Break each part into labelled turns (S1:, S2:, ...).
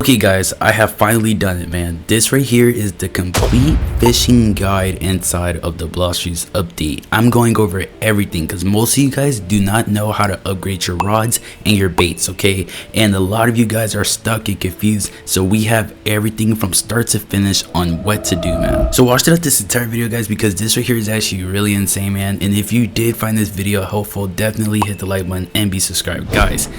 S1: Okay guys, I have finally done it, man. This right here is the complete fishing guide inside of the Blox Fruits update. I'm going over everything because most of you guys do not know how to upgrade your rods and your baits, okay? And a lot of you guys are stuck and confused, so we have everything from start to finish on what to do, man. So watch throughout this entire video, guys, because this right here is actually really insane, man. And if you did find this video helpful, definitely hit the like button and be subscribed. Guys,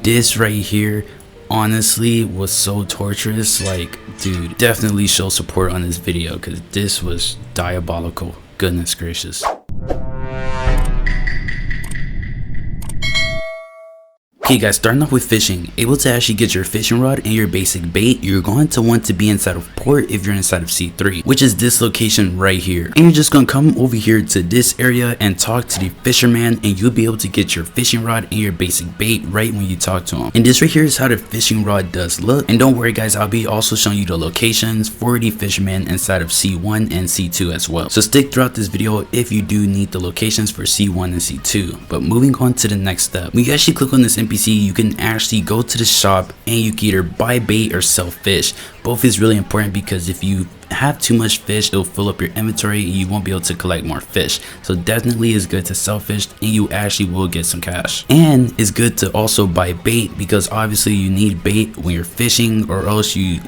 S1: this right here honestly was so torturous. Like, dude, definitely show support on this video because this was diabolical. Goodness gracious. Okay guys, starting off with fishing. Able to actually get your fishing rod and your basic bait, you're going to want to be inside of port if you're inside of C3, which is this location right here. And you're just going to come over here to this area and talk to the fisherman, and you'll be able to get your fishing rod and your basic bait right when you talk to him. And this right here is how the fishing rod does look. And don't worry guys, I'll be also showing you the locations for the fisherman inside of C1 and C2 as well. So stick throughout this video if you do need the locations for C1 and C2. But moving on to the next step, when you actually click on this NPC, you can actually go to the shop and you can either buy bait or sell fish. Both is really important because if you have too much fish, it'll fill up your inventory and you won't be able to collect more fish. So definitely is good to sell fish and you actually will get some cash. And it's good to also buy bait because obviously you need bait when you're fishing, or else you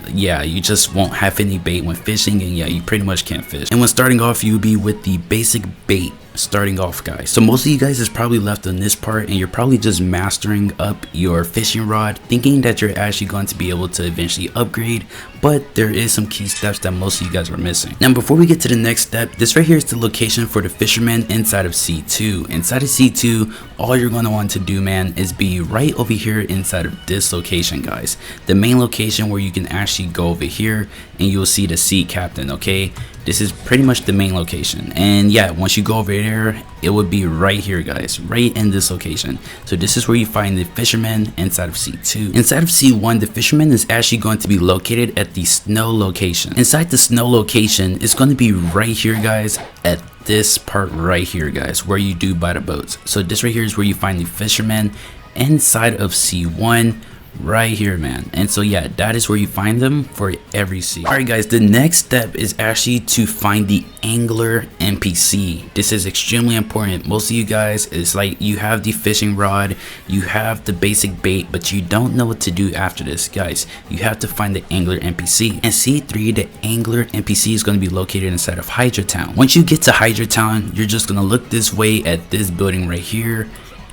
S1: just won't have any bait when fishing, and you pretty much can't fish. And when starting off, you'll be with the basic bait starting off, guys. So most of you guys is probably left on this part and you're probably just mastering up your fishing rod, thinking that you're actually going to be able to eventually upgrade, but there is some key steps that most of you guys were missing. Now before we get to the next step, this right here is the location for the fisherman inside of C2. Inside of C2, all you're going to want to do, man, is be right over here inside of this location, guys. The main location where you can actually go over here and you'll see the sea captain, okay? This is pretty much the main location, and once you go over there, it would be right here, guys, right in this location. So this is where you find the fisherman inside of C2. Inside of C1, the fisherman is actually going to be located at the snow location. Inside the snow location, it's going to be right here, guys, at this part right here, guys, where you do buy the boats. So this right here is where you find the fisherman inside of C1. Right here, man. And so that is where you find them for every sea. Alright guys, the next step is actually to find the angler NPC. This is extremely important. Most of you guys, it's like you have the fishing rod, you have the basic bait, but you don't know what to do after this. Guys, you have to find the angler NPC. And C3, the angler NPC is going to be located inside of Hydra Town. Once you get to Hydra Town, you're just going to look this way at this building right here,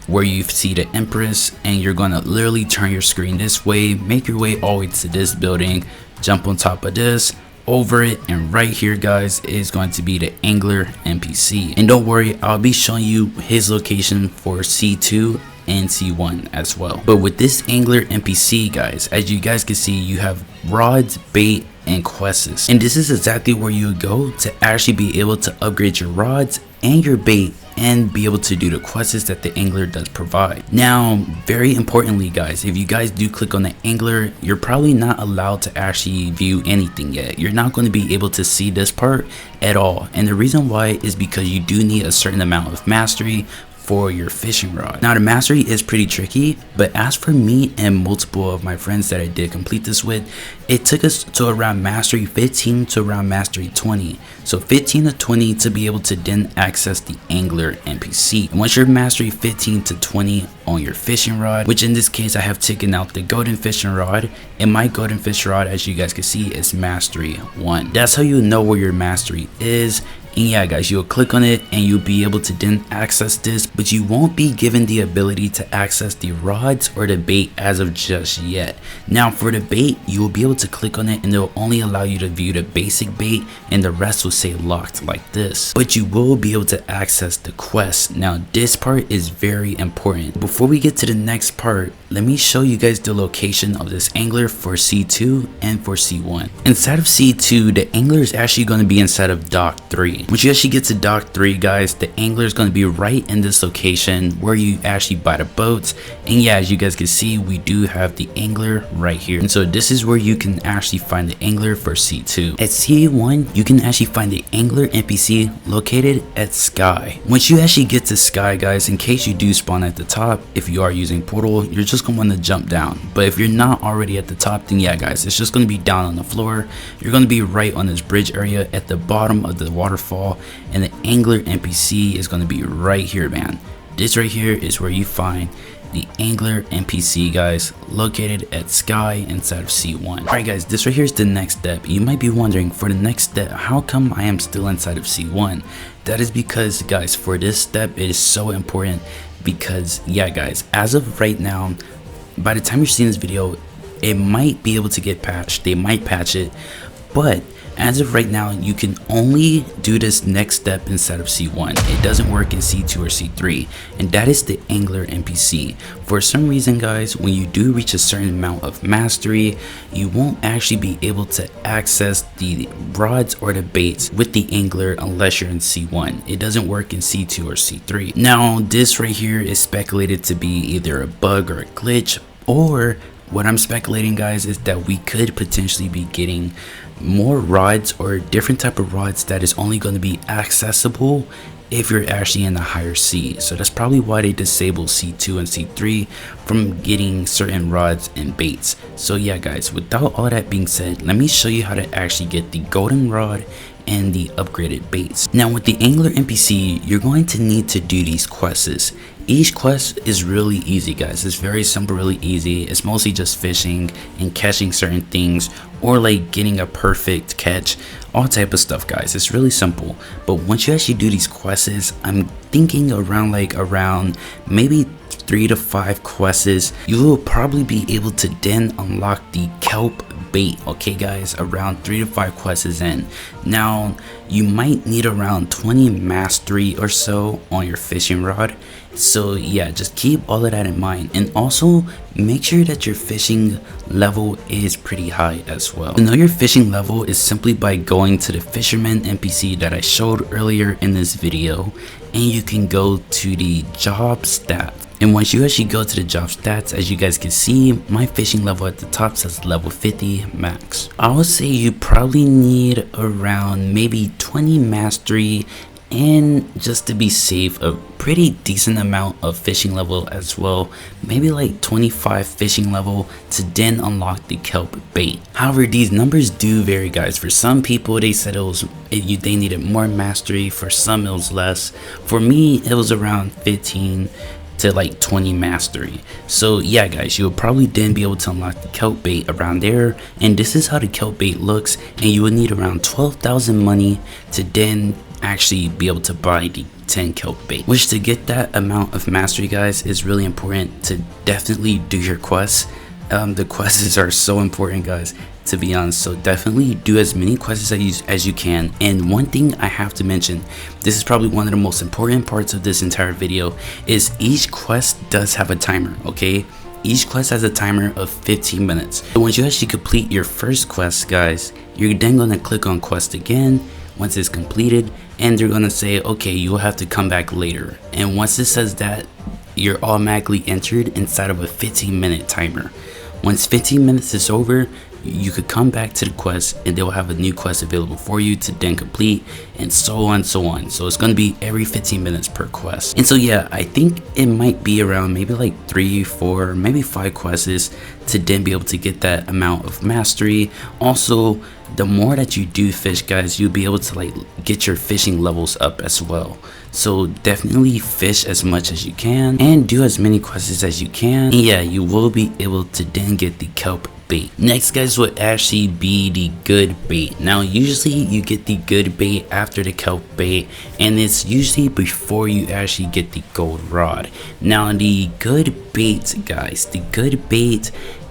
S1: where you see the Empress, and you're gonna literally turn your screen this way, make your way all the way to this building, jump on top of this, over it, and right here, guys, is going to be the angler NPC. And don't worry, I'll be showing you his location for C2 and C1 as well. But with this angler NPC, guys, as you guys can see, you have rods, bait, and quests, and this is exactly where you go to actually be able to upgrade your rods and your bait and be able to do the quests that the angler does provide. Now, very importantly, guys, if you guys do click on the angler, you're probably not allowed to actually view anything yet. You're not going to be able to see this part at all, and the reason why is because you do need a certain amount of mastery for your fishing rod. Now the mastery is pretty tricky, but as for me and multiple of my friends that I did complete this with, it took us to around mastery 15 to around mastery 20. So 15 to 20 to be able to then access the angler NPC. And once you're mastery 15 to 20 on your fishing rod, which in this case I have taken out the golden fishing rod, and my golden fish rod, as you guys can see, is mastery 1. That's how you know where your mastery is. And guys, you'll click on it and you'll be able to then access this, but you won't be given the ability to access the rods or the bait as of just yet. Now for the bait, you will be able to click on it and it will only allow you to view the basic bait, and the rest will say locked like this, but you will be able to access the quest. Now this part is very important. Before we get to the next part, let me show you guys the location of this angler for C2 and for C1. Inside of C2, the angler is actually going to be inside of dock 3. 3. Once you actually get to dock 3, guys, the angler is going to be right in this location where you actually buy the boats. And yeah, as you guys can see, we do have the angler right here. And so this is where you can actually find the angler for C2. At C1, you can actually find the angler NPC located at Sky. Once you actually get to Sky, guys, in case you do spawn at the top, if you are using portal, you're just going to want to jump down. But if you're not already at the top, then yeah, guys, it's just going to be down on the floor. You're going to be right on this bridge area at the bottom of the waterfall, and the angler NPC is going to be right here, man. This right here is where you find the angler NPC, guys, located at Sky inside of C1. Alright guys, this right here is the next step. You might be wondering, for the next step, how come I am still inside of C1? That is because, guys, for this step, it is so important because, yeah, guys, as of right now, by the time you're seeing this video, it might be able to get patched. They might patch it, but as of right now, you can only do this next step inside of C1. It doesn't work in C2 or C3, and that is the angler NPC. For some reason, guys, when you do reach a certain amount of mastery, you won't actually be able to access the rods or the baits with the angler unless you're in C1. It doesn't work in C2 or C3. Now, this right here is speculated to be either a bug or a glitch, or what I'm speculating, guys, is that we could potentially be getting more rods or different type of rods that is only going to be accessible if you're actually in the higher C. So that's probably why they disable C2 and C3 from getting certain rods and baits. So yeah, guys, without all that being said, let me show you how to actually get the golden rod and the upgraded baits. Now with the angler NPC, you're going to need to do these quests. Each quest is really easy, guys. It's very simple, really easy. It's mostly just fishing and catching certain things, or like getting a perfect catch, all type of stuff, guys. It's really simple. But once you actually do these quests, I'm thinking around maybe 3 to 5 quests, you will probably be able to then unlock the kelp bait. Okay guys, around 3 to 5 quests in. Now you might need around 20 mastery or so on your fishing rod. So yeah, just keep all of that in mind, and also make sure that your fishing level is pretty high as well. To know your fishing level is simply by going to the fisherman NPC that I showed earlier in this video, and you can go to the job stat. And once you actually go to the job stats, as you guys can see, my fishing level at the top says level 50 max. I would say you probably need around maybe 20 mastery, and just to be safe, a pretty decent amount of fishing level as well, maybe like 25 fishing level to then unlock the kelp bait. However, these numbers do vary, guys. For some people, they said they needed more mastery. For some, it was less. For me, it was around 15 to like 20 mastery. So yeah, guys, you'll probably then be able to unlock the kelp bait around there, and this is how the kelp bait looks. And you will need around 12,000 money to then actually be able to buy the 10 kelp bait, which, to get that amount of mastery, guys, is really important to definitely do your quests. The quests are so important, guys, to be honest. So definitely do as many quests as you can. And one thing I have to mention, this is probably one of the most important parts of this entire video, is each quest does have a timer. Okay, each quest has a timer of 15 minutes. So once you actually complete your first quest, guys, you're then going to click on quest again once it's completed, and they're going to say, okay, you'll have to come back later. And once it says that, you're automatically entered inside of a 15-minute timer. Once 15 minutes is over, you could come back to the quest, and they'll have a new quest available for you to then complete, and so on. So it's going to be every 15 minutes per quest. And so yeah, I think it might be around maybe like 3, 4, maybe 5 quests to then be able to get that amount of mastery. Also, the more that you do fish, guys, you'll be able to like get your fishing levels up as well. So definitely fish as much as you can and do as many quests as you can, and yeah, you will be able to then get the kelp bait. Next, guys, would actually be the good bait. Now usually you get the good bait after the kelp bait, and it's usually before you actually get the gold rod. Now the good bait, guys, the good bait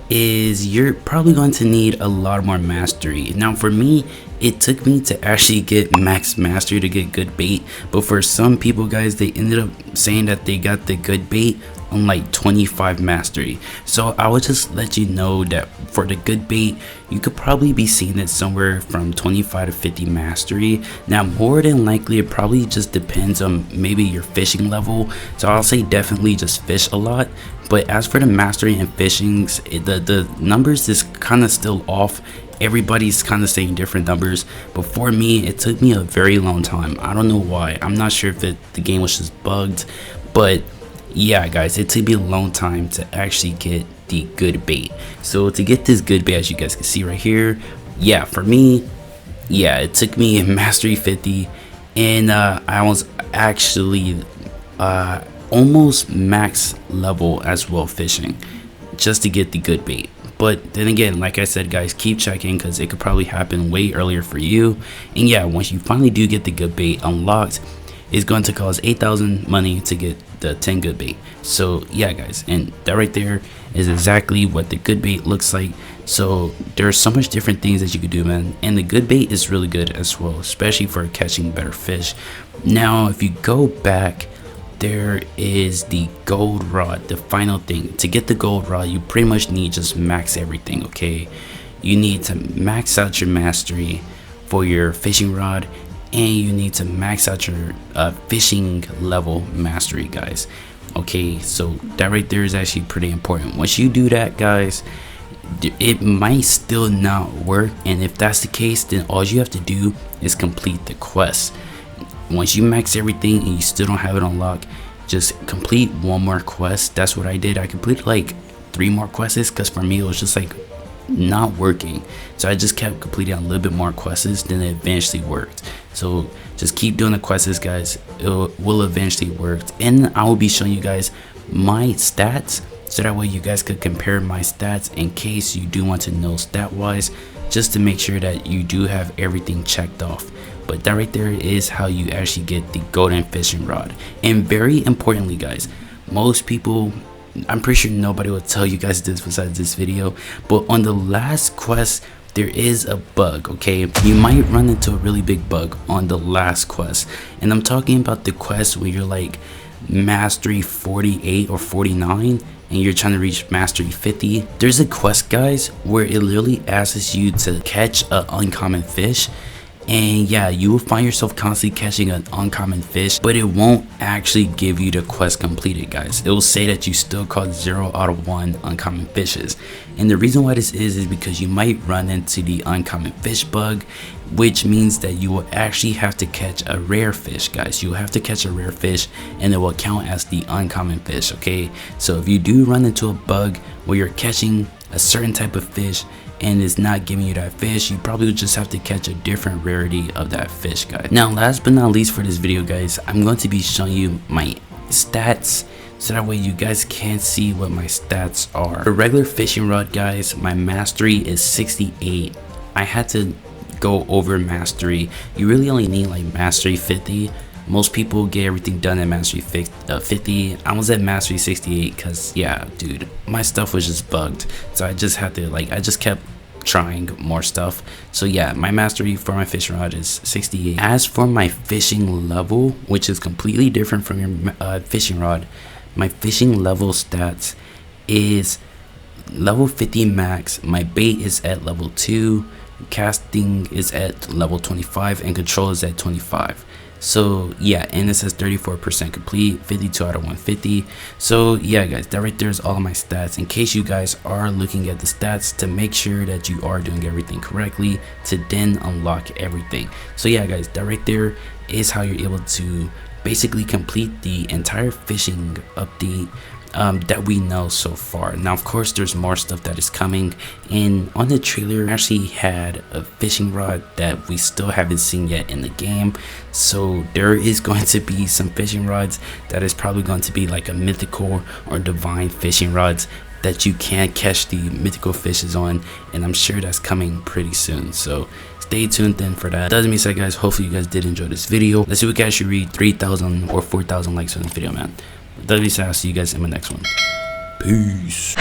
S1: is you're probably going to need a lot more mastery. Now for me, it took me to actually get max mastery to get good bait, but for some people, guys, they ended up saying that they got the good bait on like 25 mastery. So I would just let you know that for the good bait, you could probably be seeing it somewhere from 25 to 50 mastery. Now more than likely it probably just depends on maybe your fishing level, so I'll say definitely just fish a lot. But as for the mastery and fishings, the numbers is kind of still off. Everybody's kind of saying different numbers, but for me it took me a very long time. I don't know why. I'm not sure if the game was just bugged, but yeah guys, it took me a long time to actually get the good bait. So to get this good bait, as you guys can see right here, yeah, for me, yeah, it took me mastery 50, and I was actually almost max level as well fishing just to get the good bait. But then again, like I said guys, keep checking because it could probably happen way earlier for you. And yeah, once you finally do get the good bait unlocked, it's going to cost 8,000 money to get the 10 good bait. So yeah guys, and that right there is exactly what the good bait looks like. So there's so much different things that you could do, man, and the good bait is really good as well, especially for catching better fish. Now if you go back, there is the gold rod, the final thing. To get the gold rod, you pretty much need just max everything, okay? You need to max out your mastery for your fishing rod, and you need to max out your fishing level mastery, guys. Okay, so that right there is actually pretty important. Once you do that, guys, it might still not work, and if that's the case, then all you have to do is complete the quest. Once you max everything and you still don't have it unlocked, just complete one more quest. That's what I did. I completed like 3 more quests because for me it was just like not working, so I just kept completing a little bit more quests, then it eventually worked. So just keep doing the quests, guys. It will eventually work, and I will be showing you guys my stats, so that way you guys could compare my stats in case you do want to know stat wise, just to make sure that you do have everything checked off. But that right there is how you actually get the golden fishing rod. And very importantly guys, most people, I'm pretty sure nobody will tell you guys this besides this video, but on the last quest there is a bug, okay? You might run into a really big bug on the last quest, and I'm talking about the quest where you're like mastery 48 or 49 and you're trying to reach mastery 50. There's a quest, guys, where it literally asks you to catch an uncommon fish. And yeah, you will find yourself constantly catching an uncommon fish, but it won't actually give you the quest completed, guys. It will say that you still caught 0 out of 1 uncommon fishes. And the reason why this is because you might run into the uncommon fish bug, which means that you will actually have to catch a rare fish, guys. You will have to catch a rare fish and it will count as the uncommon fish, okay? So if you do run into a bug where you're catching a certain type of fish and it's not giving you that fish, you probably just have to catch a different rarity of that fish, guys. Now last but not least for this video, guys, I'm going to be showing you my stats, so that way you guys can see what my stats are. For regular fishing rod, guys, my mastery is 68. I had to go over mastery. You really only need like mastery 50. Most people get everything done at mastery 50. I was at mastery 68 because yeah dude, my stuff was just bugged, so I just had to I just kept trying more stuff. So yeah, my mastery for my fishing rod is 68. As for my fishing level, which is completely different from your fishing rod, my fishing level stats is level 50 max. My bait is at level 2, casting is at level 25, and control is at 25. So yeah, and it says 34% complete, 52 out of 150. So yeah guys, that right there is all of my stats, in case you guys are looking at the stats to make sure that you are doing everything correctly to then unlock everything. So yeah guys, that right there is how you're able to basically complete the entire fishing update that we know so far. Now of course there's more stuff that is coming, and on the trailer I actually had a fishing rod that we still haven't seen yet in the game. So there is going to be some fishing rods that is probably going to be like a mythical or divine fishing rods that you can catch the mythical fishes on, and I'm sure that's coming pretty soon. So stay tuned then for that. Doesn't mean said, guys, hopefully you guys did enjoy this video. Let's see if we can actually read 3,000 or 4,000 likes on this video, man. That being said, I'll see you guys in my next one. Peace.